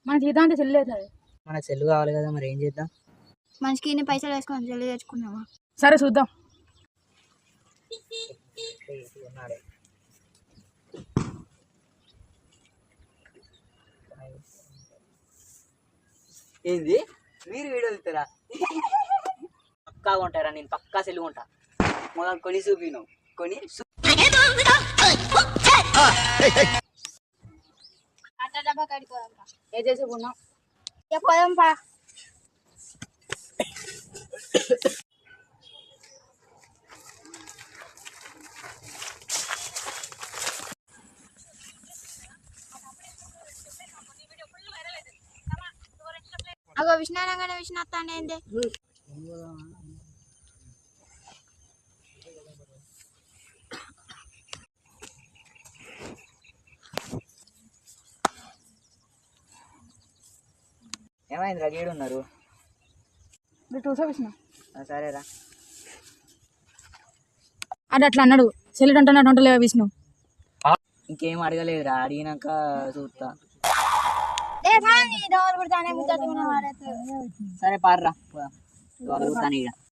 మన జీతం అంతా సెల్ అవుతుంది. మనకు సెల్ కావాలి కదా, మరి ఏం చేద్దాం? మనిషికి ఇన్ని పైసలు వేసుకొని సెల్ తెచ్చుకున్నావా? సరే చూద్దాం. ఏంది మీరు వీడియో తీస్తారా? పక్కా కొంటారా? నేను పక్కా సెల్ కొంటా. మొదలు కొని చూపిను కొని అట్ట డబ్బా కడిపోదాం. ఏ చేసి ఉన్నాం పోదాం పా. అగో విష్ణారంగానే విష్ణాత్తాండి ఏంది? ఏమైంది రా? గేడు ఉన్నారు. చూసా విష్ణు. సరేరా. అది అట్లా అన్నాడు. సెల్ అంటున్నాడు విష్ణు. ఇంకేం అడగలేదురా, అడిగినాక చూస్తా. డోర్ కొడతానే సరే పార్రా, చూస్తాను ఇక.